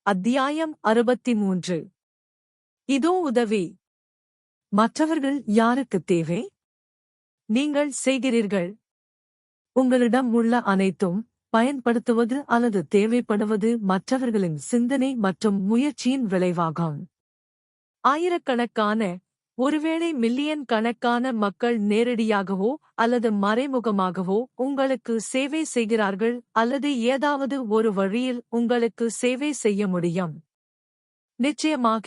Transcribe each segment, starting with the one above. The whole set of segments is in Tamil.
அத்தியாயம் 63. இதோ உதவி. மற்றவர்கள் யாருக்குத் தேவை? நீங்கள் செய்கிறீர்கள். உங்களிடம் உள்ள அனைத்தும் பயன்படுத்துவது அல்லது தேவைப்படுவது மற்றவர்களின் சிந்தனை மற்றும் முயற்சியின் விளைவாகும். ஆயிரக்கணக்கான, ஒருவேளை மில்லியன் கணக்கான மக்கள் நேரடியாகவோ அல்லது மறைமுகமாகவோ உங்களுக்கு சேவை செய்கிறார்கள் அல்லது ஏதாவது ஒரு வழியில் உங்களுக்கு சேவை செய்ய முடியும். நிச்சயமாக,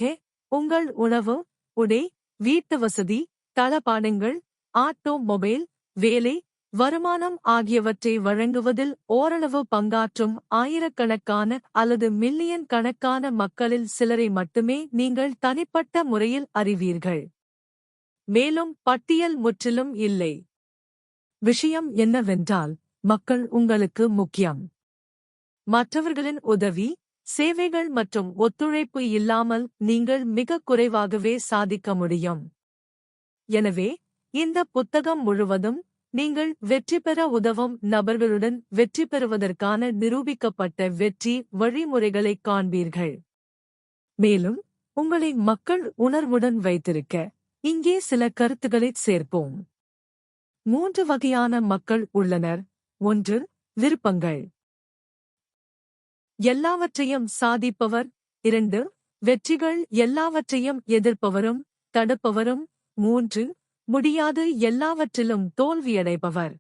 உங்கள் உணவு, உடை, வீட்டு வசதி, தளபாடங்கள், ஆட்டோமொபைல், வேலை, வருமானம் ஆகியவற்றை வழங்குவதில் ஓரளவு பங்காற்றும் ஆயிரக்கணக்கான அல்லது மில்லியன் கணக்கான மக்களில் சிலரை மட்டுமே நீங்கள் தனிப்பட்ட முறையில் அறிவீர்கள். மேலும் பட்டியல் முற்றிலும் இல்லை. விஷயம் என்னவென்றால், மக்கள் உங்களுக்கு முக்கியம். மற்றவர்களின் உதவி, சேவைகள் மற்றும் ஒத்துழைப்பு இல்லாமல் நீங்கள் மிகக் குறைவாகவே சாதிக்க முடியும். எனவே, இந்த புத்தகம் முழுவதும் நீங்கள் வெற்றி பெற உதவும் நபர்களுடன் வெற்றி பெறுவதற்கான நிரூபிக்கப்பட்ட வெற்றி வழிமுறைகளைக் காண்பீர்கள். மேலும், உங்களை மக்கள் உணர்வுடன் வைத்திருக்க இங்கே சில கருத்துக்களைச் சேர்ப்போம். 3 வகையான மக்கள் உள்ளனர். 1. விருப்பங்கள். எல்லாவற்றையும் சாதிப்பவர். 2. வெற்றிகள் எல்லாவற்றையும் எதிர்ப்பவரும் தடுப்பவரும். 3. முடியாது எல்லாவற்றிலும் தோல்வியடைபவர்.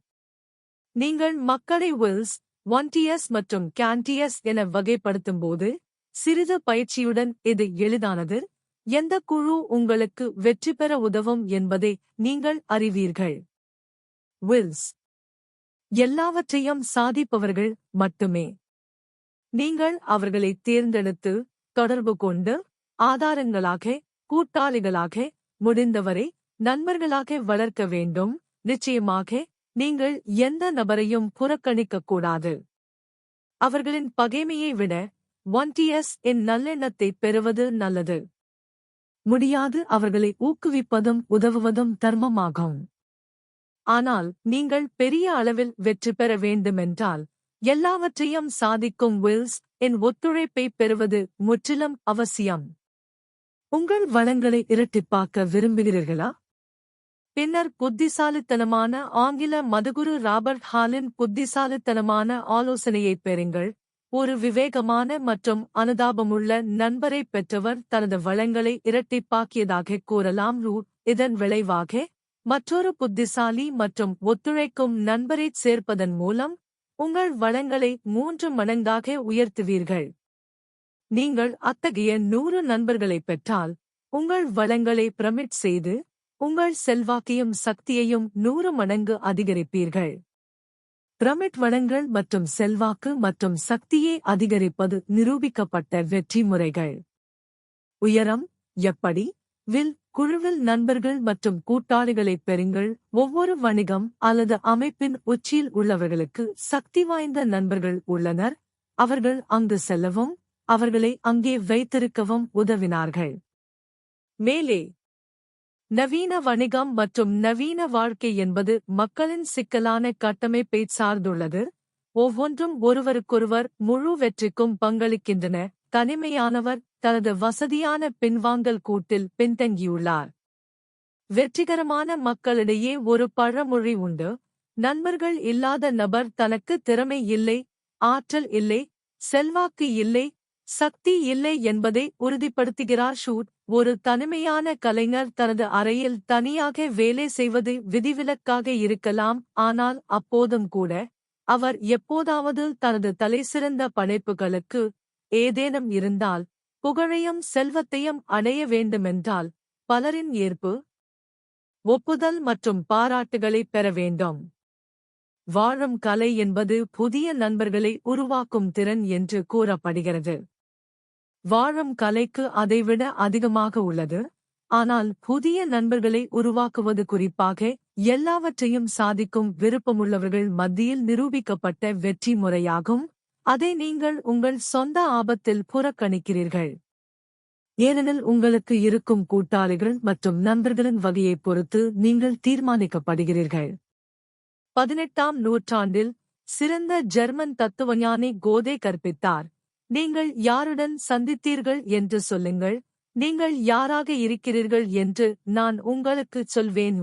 நீங்கள் மக்களை வில்ஸ், வாண்டியஸ் மற்றும் கேண்டியஸ் என வகைப்படுத்தும்போது, சிறிது பயிற்சியுடன் இது எளிதானது. எந்த குழு உங்களுக்கு வெற்றி பெற உதவும் என்பதை நீங்கள் அறிவீர்கள். வில்ஸ். எல்லாவற்றையும் சாதிப்பவர்கள் மட்டுமே. நீங்கள் அவர்களை தேர்ந்தெடுத்து, தொடர்பு கொண்டு, ஆதாரங்களாக, கூட்டாளிகளாக, முடிந்தவரை நண்பர்களாக வளர்க்க வேண்டும். நிச்சயமாக, நீங்கள் எந்த நபரையும் புறக்கணிக்கக்கூடாது. அவர்களின் பகைமையை விட வாண்டியஸ் இன் நல்லெண்ணத்தைப் பெறுவது நல்லது. முடியாது அவர்களை ஊக்குவிப்பதும் உதவுவதும் தர்மமாகும். ஆனால் நீங்கள் பெரிய அளவில் வெற்றி பெற வேண்டுமென்றால், எல்லாவற்றையும் சாதிக்கும் வில்ஸ் இன் ஒத்துழைப்பைப் பெறுவது முற்றிலும் அவசியம். உங்கள் வளங்களை இரட்டிப்பாக்க விரும்புகிறீர்களா? பின்னர் புத்திசாலித்தனமான ஆங்கில மதகுரு ராபர்ட் ஹாலின் புத்திசாலித்தனமான ஆலோசனையைப் பெறுங்கள். ஒரு விவேகமான மற்றும் அனுதாபமுள்ள நண்பரைப் பெற்றவர் தனது வளங்களை இரட்டிப்பாக்கியதாகக் கூறலாம். இதன் விளைவாக, மற்றொரு புத்திசாலி மற்றும் ஒத்துழைக்கும் நண்பரைச் சேர்ப்பதன் மூலம் உங்கள் வளங்களை 3 மடங்காக உயர்த்துவீர்கள். நீங்கள் அத்தகைய 100 நண்பர்களைப் பெற்றால், உங்கள் வளங்களை பிரமிட் செய்து, உங்கள் செல்வாக்கையும் சக்தியையும் 100 மடங்கு அதிகரிப்பீர்கள். பிரமிட் வளங்கள் மற்றும் செல்வாக்கு மற்றும் சக்தியை அதிகரிப்பது நிரூபிக்கப்பட்ட வெற்றி முறைகள். உயரம். எப்படி? வில் குழுவில் நண்பர்கள் மற்றும் கூட்டாளிகளைப் பெறுங்கள். ஒவ்வொரு வணிகம் அல்லது அமைப்பின் உச்சியில் உள்ளவர்களுக்கு சக்தி வாய்ந்த நண்பர்கள் உள்ளனர். அவர்கள் அங்கு செல்லவும், அவர்களை அங்கே வைத்திருக்கவும் உதவினார்கள். மேலே. நவீன வணிகம் மற்றும் நவீன வாழ்க்கை என்பது மக்களின் சிக்கலான கட்டமைப்பைச் சார்ந்துள்ளது. ஒவ்வொன்றும் ஒருவருக்கொருவர் முழு வெற்றிக்கும் பங்களிக்கின்றன. தனிமையானவர் தனது வசதியான பின்வாங்கல் கூட்டில் பின்தங்கியுள்ளார். வெற்றிகரமான மக்களிடையே ஒரு பழமொழி உண்டு. நண்பர்கள் இல்லாத நபர் தனக்கு திறமை இல்லை, ஆற்றல் இல்லை, செல்வாக்கு இல்லை, சக்தி இல்லை என்பதை உறுதிப்படுத்துகிறார். ஒரு தனிமையான கலைஞர் தனது அறையில் தனியாக வேலை செய்வது விதிவிலக்காக இருக்கலாம். ஆனால் அப்போதும் கூட, அவர் எப்போதாவது தனது தலைசிறந்த படைப்புகளுக்கு ஏதேனும் இருந்தால், புகழையும் செல்வத்தையும் அடைய வேண்டுமென்றால், பலரின் ஏற்பு, ஒப்புதல் மற்றும் பாராட்டுகளைப் பெற வேண்டும். வாழும் கலை என்பது புதிய நண்பர்களை உருவாக்கும் திறன் என்று கூறப்படுகிறது. வாழும் கலைக்கு அதைவிட அதிகமாக உள்ளது. ஆனால் புதிய நண்பர்களை உருவாக்குவது குறிப்பாக எல்லாவற்றையும் சாதிக்கும் விருப்பமுள்ளவர்கள் மத்தியில் நிரூபிக்கப்பட்ட வெற்றி முறையாகும். அதை நீங்கள் உங்கள் சொந்த ஆபத்தில் புறக்கணிக்கிறீர்கள். ஏனெனில் உங்களுக்கு இருக்கும் கூட்டாளிகள் மற்றும் நண்பர்களின் வகையைப் பொறுத்து நீங்கள் தீர்மானிக்கப்படுகிறீர்கள். 18ஆம் நூற்றாண்டில் சிறந்த ஜெர்மன் தத்துவஞானி கோதே கற்பித்தார். நீங்கள் யாருடன் சந்தித்தீர்கள் என்று சொல்லுங்கள், நீங்கள் யாராக இருக்கிறீர்கள் என்று நான் உங்களுக்குச் சொல்வேன்.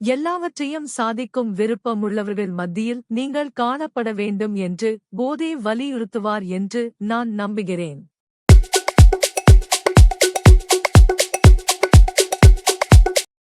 எல்லாவற்றையும் சாதிக்கும் விருப்பமுள்ளவர்கள் மத்தியில் நீங்கள் காணப்பட வேண்டும் என்று போதே வலியுறுத்துவார் என்று நான் நம்புகிறேன்.